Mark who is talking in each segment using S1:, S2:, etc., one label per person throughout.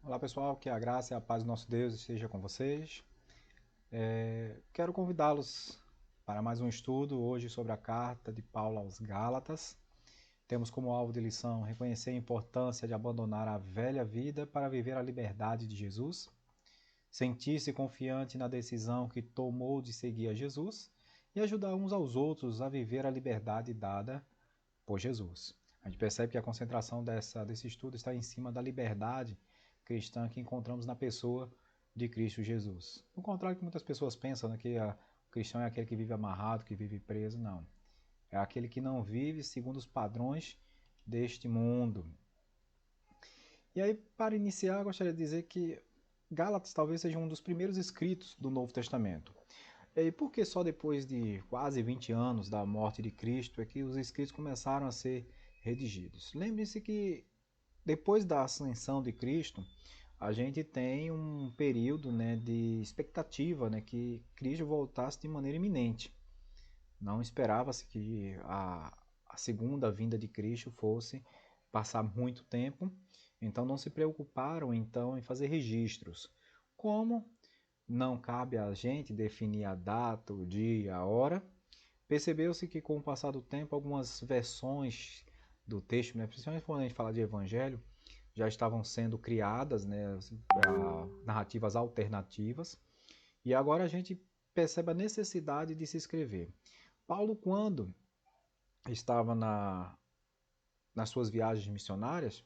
S1: Olá pessoal, que a graça e a paz do nosso Deus esteja com vocês. Quero convidá-los para mais um estudo hoje sobre a carta de Paulo aos Gálatas. Temos como alvo de lição reconhecer a importância de abandonar a velha vida para viver a liberdade de Jesus, sentir-se confiante na decisão que tomou de seguir a Jesus e ajudar uns aos outros a viver a liberdade dada por Jesus. A gente percebe que a concentração desse estudo está em cima da liberdade cristã que encontramos na pessoa de Cristo Jesus. No contrário que muitas pessoas pensam, né, que o cristão é aquele que vive amarrado, que vive preso, não. É aquele que não vive segundo os padrões deste mundo. E aí, para iniciar, eu gostaria de dizer que Gálatas talvez seja um dos primeiros escritos do Novo Testamento. E por que só depois de quase 20 anos da morte de Cristo é que os escritos começaram a ser redigidos? Lembre-se que depois da ascensão de Cristo, a gente tem um período, né, de expectativa, né, que Cristo voltasse de maneira iminente. Não esperava-se que a segunda vinda de Cristo fosse passar muito tempo, então não se preocuparam então em fazer registros. Como não cabe a gente definir a data, o dia, a hora, percebeu-se que com o passar do tempo algumas versões do texto, né, principalmente quando a gente fala de evangelho, já estavam sendo criadas, né, narrativas alternativas, e agora a gente percebe a necessidade de se escrever. Paulo, quando estava nas suas viagens missionárias,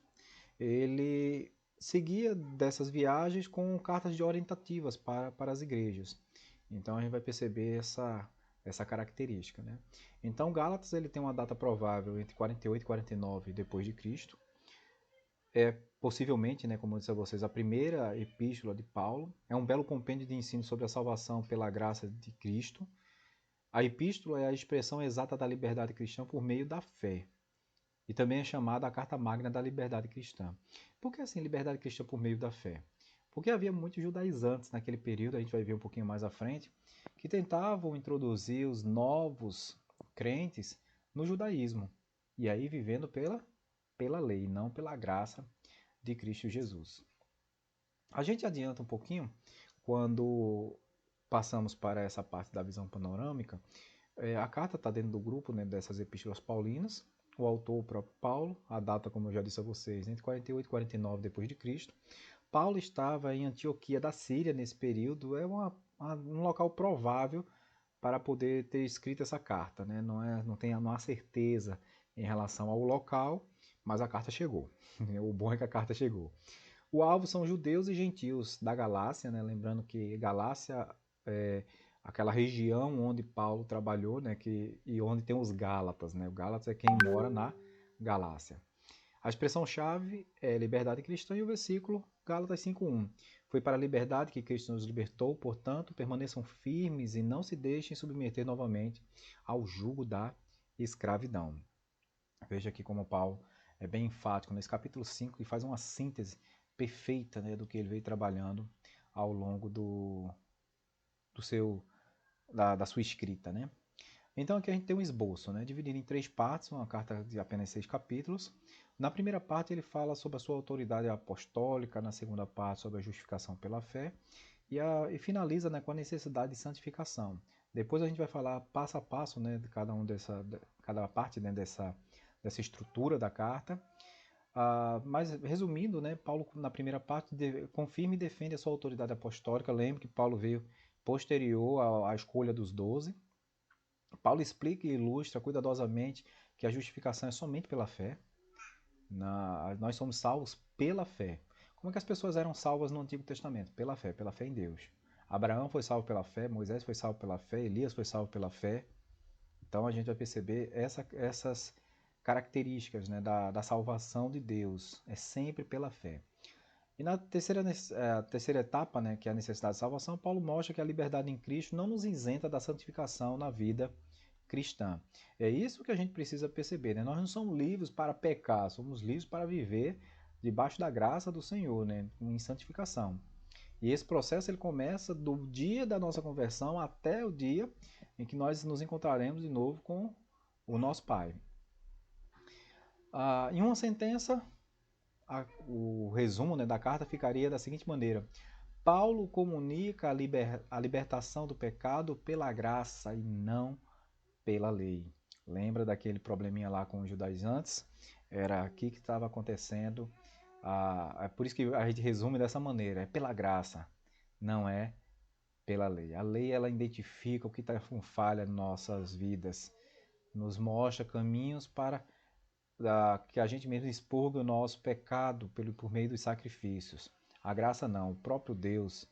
S1: ele seguia dessas viagens com cartas de orientativas para as igrejas. Então a gente vai perceber essa característica. Né? Então Gálatas ele tem uma data provável entre 48 e 49 depois de Cristo. É possivelmente, né, como eu disse a vocês, a primeira epístola de Paulo. É um belo compêndio de ensino sobre a salvação pela graça de Cristo. A epístola é a expressão exata da liberdade cristã por meio da fé. E também é chamada a Carta Magna da Liberdade Cristã. Por que assim liberdade cristã por meio da fé? Porque havia muitos judaizantes naquele período, a gente vai ver um pouquinho mais à frente, que tentavam introduzir os novos crentes no judaísmo. E aí vivendo pela lei, não pela graça de Cristo Jesus. A gente adianta um pouquinho quando passamos para essa parte da visão panorâmica. A carta está dentro do grupo, né, dessas epístolas paulinas. O autor, o próprio Paulo, a data, como eu já disse a vocês, entre 48 e 49 depois de Cristo. Paulo estava em Antioquia da Síria nesse período. É um local provável para poder ter escrito essa carta. Né? Não há certeza em relação ao local, mas a carta chegou. O bom é que a carta chegou. O alvo são judeus e gentios da Galácia, né? Lembrando que Galácia é aquela região onde Paulo trabalhou, né? E onde tem os Gálatas. Né? O Gálatas é quem mora na Galácia. A expressão-chave é liberdade cristã e o versículo Gálatas 5:1. Foi para a liberdade que Cristo nos libertou, portanto, permaneçam firmes e não se deixem submeter novamente ao jugo da escravidão. Veja aqui como Paulo é bem enfático nesse capítulo 5 e faz uma síntese perfeita, né, do que ele veio trabalhando ao longo do seu da sua escrita, né? Então aqui a gente tem um esboço, né, dividido em três partes, uma carta de apenas 6 capítulos. Na primeira parte ele fala sobre a sua autoridade apostólica, na segunda parte sobre a justificação pela fé e finaliza, né, com a necessidade de santificação. Depois a gente vai falar passo a passo, né, de cada parte, né, dessa estrutura da carta. Mas resumindo, né, Paulo na primeira parte confirma e defende a sua autoridade apostólica. Lembre que Paulo veio posterior à escolha dos 12. Paulo explica e ilustra cuidadosamente que a justificação é somente pela fé. Nós somos salvos pela fé. Como é que as pessoas eram salvas no Antigo Testamento? Pela fé em Deus. Abraão foi salvo pela fé, Moisés foi salvo pela fé, Elias foi salvo pela fé. Então a gente vai perceber essas características, né, da salvação de Deus. É sempre pela fé. E na terceira etapa, né, que é a necessidade de salvação, Paulo mostra que a liberdade em Cristo não nos isenta da santificação na vida cristã. É isso que a gente precisa perceber. Né? Nós não somos livres para pecar, somos livres para viver debaixo da graça do Senhor, né, em santificação. E esse processo ele começa do dia da nossa conversão até o dia em que nós nos encontraremos de novo com o nosso Pai. Em uma sentença, o resumo, né, da carta ficaria da seguinte maneira: Paulo comunica a libertação do pecado pela graça e não pela lei. Lembra daquele probleminha lá com os judaizantes? Era aqui que estava acontecendo. É por isso que a gente resume dessa maneira: é pela graça, não é pela lei. A lei, ela identifica o que está com falha em nossas vidas, nos mostra caminhos para que a gente mesmo expurgue o nosso pecado por meio dos sacrifícios. A graça não, o próprio Deus,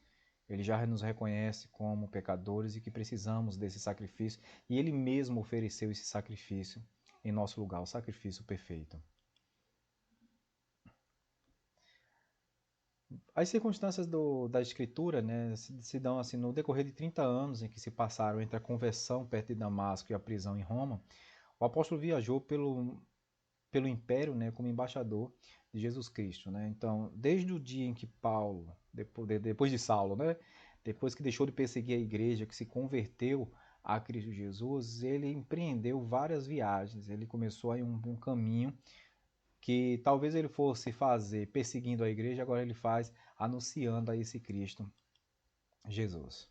S1: ele já nos reconhece como pecadores e que precisamos desse sacrifício, e ele mesmo ofereceu esse sacrifício em nosso lugar, o sacrifício perfeito. As circunstâncias da escritura, né, se dão assim no decorrer de 30 anos em que se passaram entre a conversão perto de Damasco e a prisão em Roma. O apóstolo viajou pelo império, né, como embaixador de Jesus Cristo, né? Então, desde o dia em que Paulo, depois de Saulo, né, depois que deixou de perseguir a igreja, que se converteu a Cristo Jesus, ele empreendeu várias viagens. Ele começou aí um caminho que talvez ele fosse fazer perseguindo a igreja, agora ele faz anunciando a esse Cristo Jesus.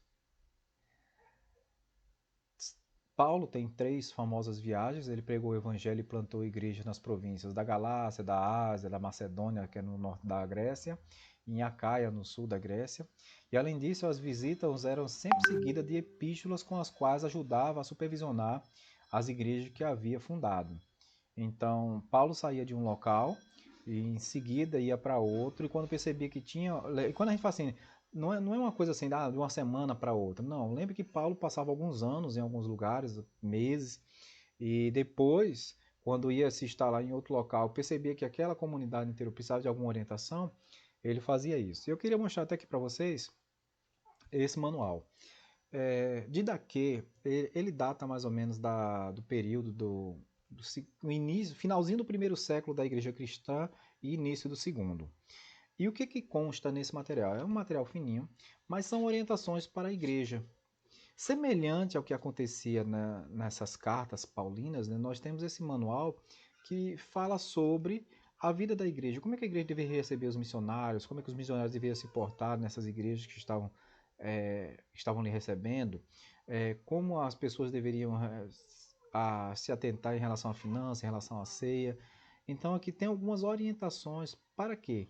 S1: Paulo tem 3 famosas viagens. Ele pregou o evangelho e plantou igrejas nas províncias da Galácia, da Ásia, da Macedônia, que é no norte da Grécia, e em Acaia, no sul da Grécia. E além disso, as visitas eram sempre seguidas de epístolas com as quais ajudava a supervisionar as igrejas que havia fundado. Então, Paulo saía de um local e em seguida ia para outro, e quando percebia que tinha. E quando a gente fala assim, não é uma coisa assim, de uma semana para outra. Não, lembre que Paulo passava alguns anos em alguns lugares, meses, e depois, quando ia se instalar em outro local, percebia que aquela comunidade inteira precisava de alguma orientação, ele fazia isso. Eu queria mostrar até aqui para vocês esse manual. Didaquê, ele data mais ou menos do período do início, finalzinho do primeiro século da igreja cristã e início do segundo. E o que consta nesse material? É um material fininho, mas são orientações para a igreja. Semelhante ao que acontecia nessas cartas paulinas, né, nós temos esse manual que fala sobre a vida da igreja, como é que a igreja deveria receber os missionários, como é que os missionários deveriam se portar nessas igrejas que estavam lhe recebendo, como as pessoas deveriam se atentar em relação à finança, em relação à ceia. Então aqui tem algumas orientações para quê?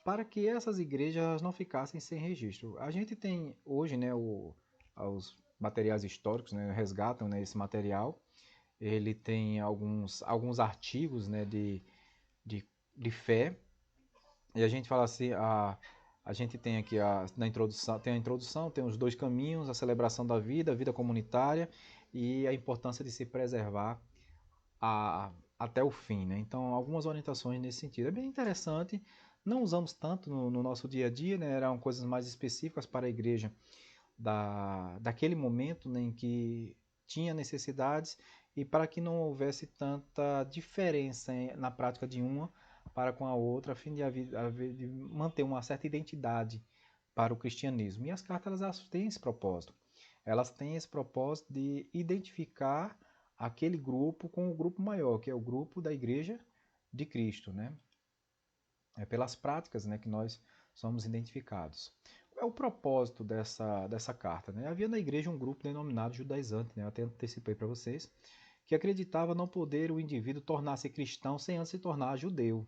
S1: Para que essas igrejas não ficassem sem registro. A gente tem hoje, né, os materiais históricos, né, resgatam, né, esse material. Ele tem alguns artigos, né, de fé. E a gente fala assim, a gente tem aqui na introdução, tem a introdução, tem os 2 caminhos, a celebração da vida, a vida comunitária e a importância de se preservar até o fim, né? Então, algumas orientações nesse sentido. É bem interessante, não usamos tanto no nosso dia a dia, né? Eram coisas mais específicas para a igreja daquele momento, né, em que tinha necessidades e para que não houvesse tanta diferença na prática de uma para com a outra, a fim de manter uma certa identidade para o cristianismo. E as cartas elas têm esse propósito. Elas têm esse propósito de identificar aquele grupo com o grupo maior, que é o grupo da Igreja de Cristo, né? É pelas práticas, né, que nós somos identificados. Qual é o propósito dessa carta? Né? Havia na igreja um grupo denominado judaizante, né? Eu até antecipei para vocês, que acreditava não poder o indivíduo tornar-se cristão sem antes se tornar judeu.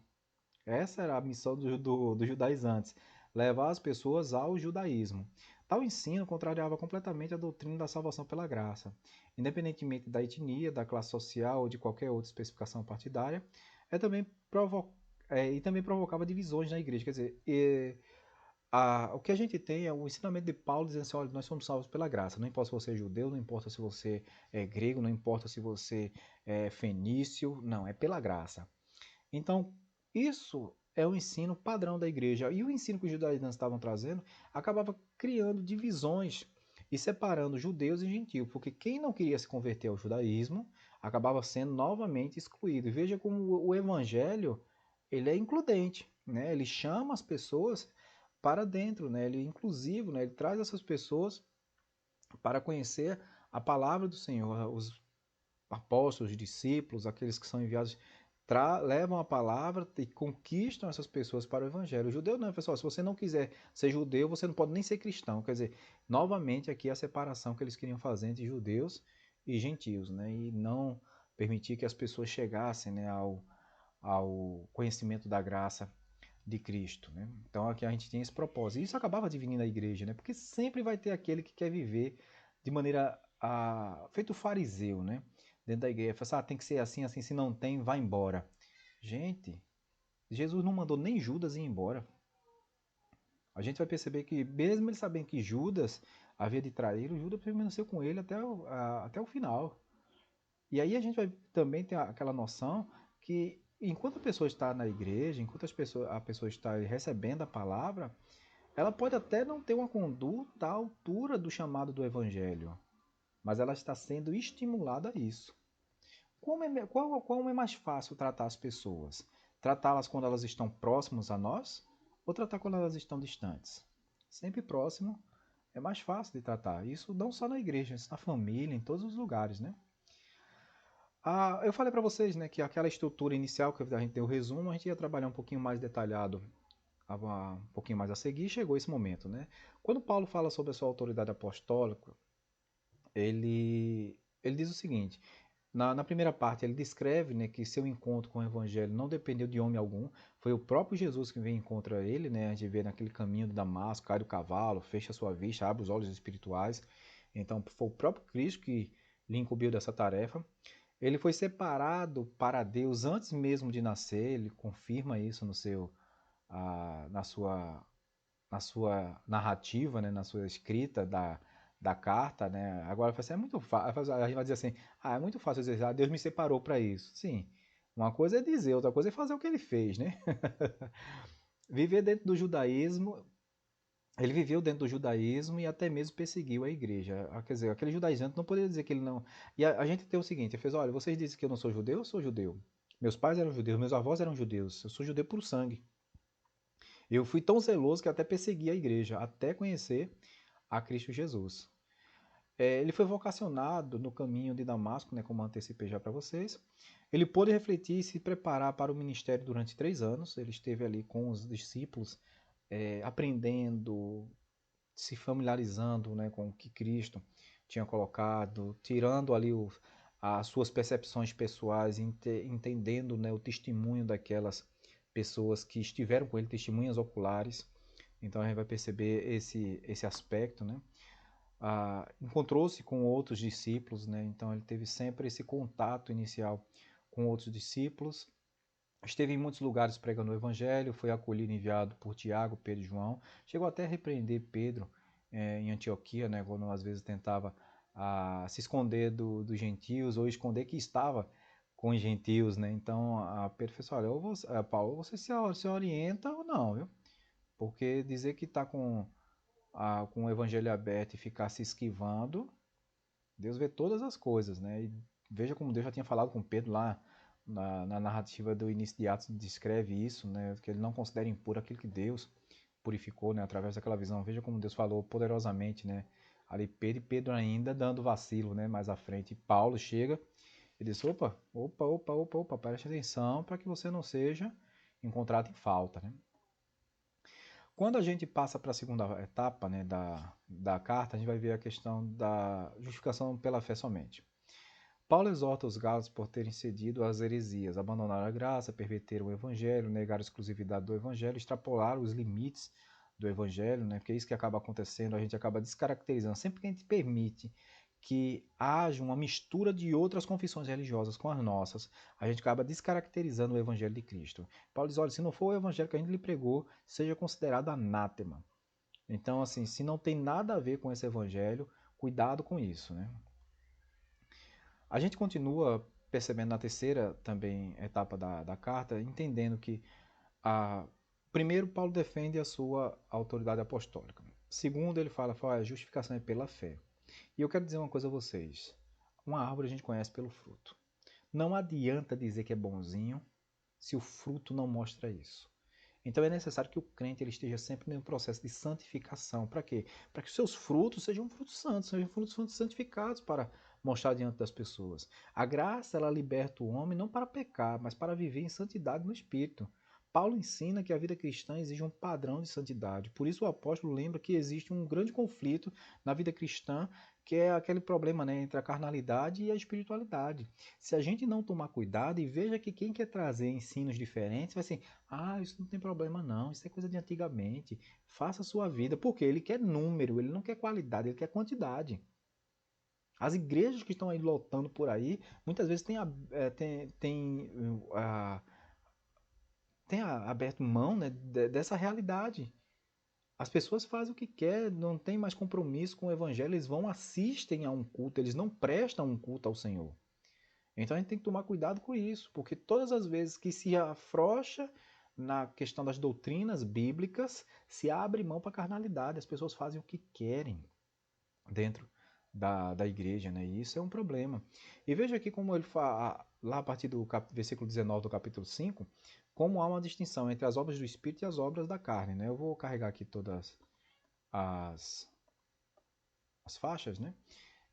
S1: Essa era a missão dos judaizantes, levar as pessoas ao judaísmo. Tal ensino contrariava completamente a doutrina da salvação pela graça. Independentemente da etnia, da classe social ou de qualquer outra especificação partidária, é também e também provocava divisões na igreja. Quer dizer, o que a gente tem é o ensinamento de Paulo dizendo assim: olha, nós somos salvos pela graça. Não importa se você é judeu, não importa se você é grego, não importa se você é fenício, não, é pela graça. Então, isso é o ensino padrão da igreja. E o ensino que os judaizantes estavam trazendo acabava criando divisões e separando judeus e gentios, porque quem não queria se converter ao judaísmo acabava sendo novamente excluído. E veja como o evangelho ele é includente, né? Ele chama as pessoas para dentro, né? Ele é inclusivo, né? Ele traz essas pessoas para conhecer a palavra do Senhor, os apóstolos, os discípulos, aqueles que são enviados levam a palavra e conquistam essas pessoas para o evangelho. O judeu não, pessoal, se você não quiser ser judeu, você não pode nem ser cristão. Quer dizer, novamente aqui a separação que eles queriam fazer entre judeus e gentios, né? E não permitir que as pessoas chegassem, né, ao conhecimento da graça de Cristo, né? Então aqui a gente tinha esse propósito. E isso acabava dividindo a igreja, né? Porque sempre vai ter aquele que quer viver de maneira feito fariseu, né? Dentro da igreja, fala assim, tem que ser assim, assim, se não tem, vai embora. Gente, Jesus não mandou nem Judas ir embora. A gente vai perceber que, mesmo ele sabendo que Judas havia de trair, o Judas permaneceu com ele até o final. E aí a gente vai também ter aquela noção que enquanto a pessoa está na igreja, enquanto a pessoa está recebendo a palavra, ela pode até não ter uma conduta à altura do chamado do evangelho, mas ela está sendo estimulada a isso. Como é mais fácil tratar as pessoas? Tratá-las quando elas estão próximas a nós ou tratar quando elas estão distantes? Sempre próximo é mais fácil de tratar. Isso não só na igreja, isso na família, em todos os lugares, né? Eu falei para vocês, né, que aquela estrutura inicial que a gente deu o resumo, a gente ia trabalhar um pouquinho mais detalhado, um pouquinho mais a seguir, chegou esse momento, né? Quando Paulo fala sobre a sua autoridade apostólica, ele diz o seguinte: na primeira parte, ele descreve, né, que seu encontro com o Evangelho não dependeu de homem algum, foi o próprio Jesus que veio encontrar ele, né, a gente vê naquele caminho de Damasco, cai do cavalo, fecha a sua vista, abre os olhos espirituais. Então, foi o próprio Cristo que lhe incumbiu dessa tarefa. Ele foi separado para Deus antes mesmo de nascer, ele confirma isso no seu, na sua narrativa, né, na sua escrita da carta, né? Agora assim, é muito fácil, a gente vai dizer assim, é muito fácil dizer, Deus me separou para isso. Sim, uma coisa é dizer, outra coisa é fazer o que ele fez, né? Viver dentro do judaísmo, ele viveu dentro do judaísmo e até mesmo perseguiu a igreja. Quer dizer, aquele judaizante não poderia dizer que ele não... E a gente tem o seguinte, ele fez, olha, vocês dizem que eu não sou judeu, eu sou judeu. Meus pais eram judeus, meus avós eram judeus, eu sou judeu por sangue. Eu fui tão zeloso que até persegui a igreja, até conhecer a Cristo Jesus. Ele foi vocacionado no caminho de Damasco, né, como antecipei já para vocês. Ele pôde refletir e se preparar para o ministério durante 3 anos. Ele esteve ali com os discípulos, aprendendo, se familiarizando, né, com o que Cristo tinha colocado, tirando ali as suas percepções pessoais, entendendo, né, o testemunho daquelas pessoas que estiveram com ele, testemunhas oculares. Então a gente vai perceber esse aspecto, né? Encontrou-se com outros discípulos, né? Então ele teve sempre esse contato inicial com outros discípulos. Esteve em muitos lugares pregando o evangelho, foi acolhido e enviado por Tiago, Pedro e João. Chegou até a repreender Pedro em Antioquia, né? Quando às vezes tentava se esconder dos gentios ou esconder que estava com os gentios, né? Então Pedro fez, olha, Paulo, ou você se orienta ou não, viu? Porque dizer que está com o evangelho aberto e ficar se esquivando, Deus vê todas as coisas, né? E veja como Deus já tinha falado com Pedro lá na narrativa do início de Atos, descreve isso, né? Que ele não considera impuro aquilo que Deus purificou, né? Através daquela visão. Veja como Deus falou poderosamente, né? Ali Pedro ainda dando vacilo, né? Mais à frente. E Paulo chega e diz, opa, preste atenção para que você não seja encontrado em falta, né? Quando a gente passa para a segunda etapa, né, da carta, a gente vai ver a questão da justificação pela fé somente. Paulo exorta os gálatas por terem cedido às heresias, abandonaram a graça, perverteram o evangelho, negaram a exclusividade do evangelho, extrapolaram os limites do evangelho, né? Porque é isso que acaba acontecendo, a gente acaba descaracterizando. Sempre que a gente permite que haja uma mistura de outras confissões religiosas com as nossas, a gente acaba descaracterizando o evangelho de Cristo. Paulo diz, olha, se não for o evangelho que a gente lhe pregou, seja considerado anátema. Então, assim, se não tem nada a ver com esse evangelho, cuidado com isso, né? A gente continua percebendo na terceira também etapa da carta, entendendo que primeiro Paulo defende a sua autoridade apostólica. Segundo, ele fala a justificação é pela fé. E eu quero dizer uma coisa a vocês. Uma árvore a gente conhece pelo fruto. Não adianta dizer que é bonzinho se o fruto não mostra isso. Então é necessário que o crente ele esteja sempre em um processo de santificação. Para quê? Para que os seus frutos sejam frutos santos, sejam frutos santificados para mostrar diante das pessoas. A graça, ela liberta o homem não para pecar, mas para viver em santidade no Espírito. Paulo ensina que a vida cristã exige um padrão de santidade. Por isso o apóstolo lembra que existe um grande conflito na vida cristã, que é aquele problema, né, entre a carnalidade e a espiritualidade. Se a gente não tomar cuidado, e veja que quem quer trazer ensinos diferentes vai ser, isso não tem problema não, isso é coisa de antigamente, faça a sua vida, porque ele quer número, ele não quer qualidade, ele quer quantidade. As igrejas que estão aí lotando por aí, muitas vezes tem aberto mão, né, dessa realidade. As pessoas fazem o que quer, não tem mais compromisso com o evangelho, eles vão, assistem a um culto, eles não prestam um culto ao Senhor. Então a gente tem que tomar cuidado com isso, porque todas as vezes que se afrouxa na questão das doutrinas bíblicas, se abre mão para a carnalidade, as pessoas fazem o que querem dentro da igreja, né? E isso é um problema. E veja aqui como ele fala, lá a partir do versículo 19 do capítulo 5, como há uma distinção entre as obras do Espírito e as obras da carne, né? Eu vou carregar aqui todas as, as faixas, né?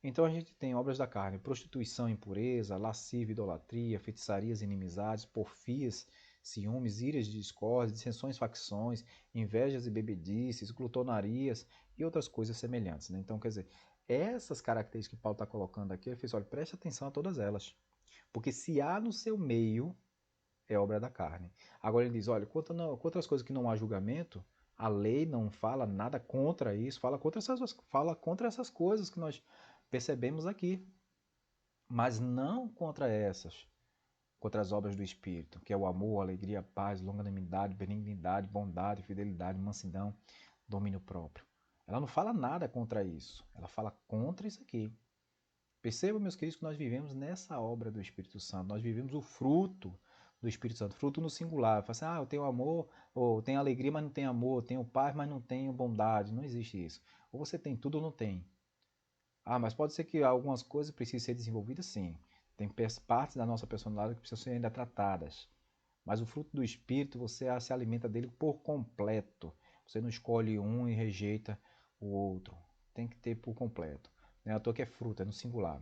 S1: Então a gente tem obras da carne: prostituição, impureza, lascívia, idolatria, feitiçarias, inimizades, porfias, ciúmes, iras de discórdia, dissensões, facções, invejas e bebedices, glutonarias e outras coisas semelhantes, né? Então, quer dizer, essas características que Paulo está colocando aqui, ele fez, olha, preste atenção a todas elas. Porque se há no seu meio, é obra da carne. Agora ele diz, olha, quanto outras coisas que não há julgamento, a lei não fala nada contra isso, fala contra essas coisas que nós percebemos aqui, mas não contra essas, contra as obras do Espírito, que é o amor, a alegria, a paz, longanimidade, benignidade, bondade, fidelidade, mansidão, domínio próprio. Ela não fala nada contra isso, ela fala contra isso aqui. Percebam, meus queridos, que nós vivemos nessa obra do Espírito Santo, nós vivemos o fruto do Espírito Santo, fruto no singular. Fala assim, eu tenho amor, ou tenho alegria, mas não tenho amor, tenho paz, mas não tenho bondade. Não existe isso. Ou você tem tudo ou não tem. Mas pode ser que algumas coisas precisem ser desenvolvidas, sim. Tem partes da nossa personalidade que precisam ser ainda tratadas. Mas o fruto do Espírito, você se alimenta dele por completo. Você não escolhe um e rejeita o outro. Tem que ter por completo. Não é à toa que é fruto, é no singular.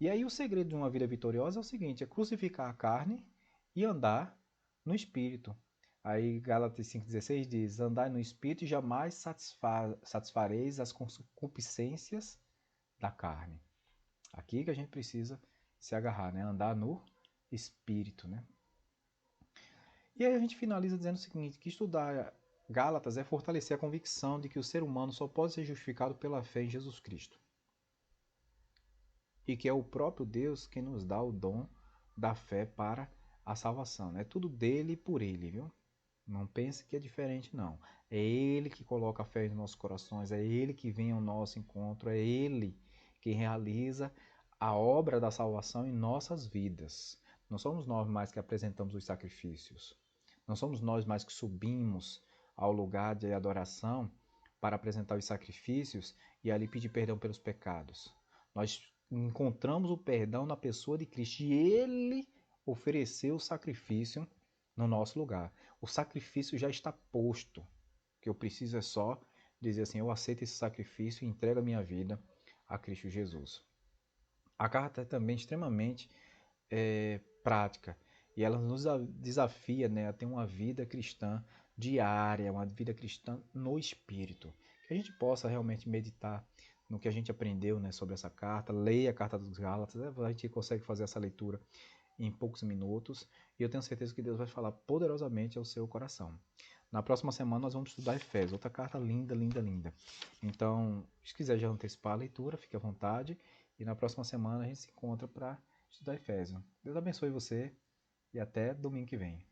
S1: E aí o segredo de uma vida vitoriosa é o seguinte, é crucificar a carne e andar no Espírito. Aí Gálatas 5,16 diz, andai no Espírito e jamais satisfareis as concupiscências da carne. Aqui que a gente precisa se agarrar, né? Andar no Espírito, né? E aí a gente finaliza dizendo o seguinte, que estudar Gálatas é fortalecer a convicção de que o ser humano só pode ser justificado pela fé em Jesus Cristo. E que é o próprio Deus que nos dá o dom da fé para a salvação. É tudo dele e por ele, viu? Não pense que é diferente, não. É ele que coloca a fé nos nossos corações, é ele que vem ao nosso encontro, é ele que realiza a obra da salvação em nossas vidas. Não somos nós mais que apresentamos os sacrifícios. Não somos nós mais que subimos ao lugar de adoração para apresentar os sacrifícios e ali pedir perdão pelos pecados. Nós encontramos o perdão na pessoa de Cristo e ele ofereceu o sacrifício no nosso lugar. O sacrifício já está posto. O que eu preciso é só dizer assim, eu aceito esse sacrifício e entrego a minha vida a Cristo Jesus. A carta é também extremamente prática e ela nos desafia, né, a ter uma vida cristã diária, uma vida cristã no Espírito. Que a gente possa realmente meditar no que a gente aprendeu, né, sobre essa carta, leia a carta dos Gálatas, a gente consegue fazer essa leitura em poucos minutos e eu tenho certeza que Deus vai falar poderosamente ao seu coração. Na próxima semana nós vamos estudar Efésios, outra carta linda, linda, linda. Então, se quiser já antecipar a leitura, fique à vontade e na próxima semana a gente se encontra para estudar Efésios. Deus abençoe você e até domingo que vem.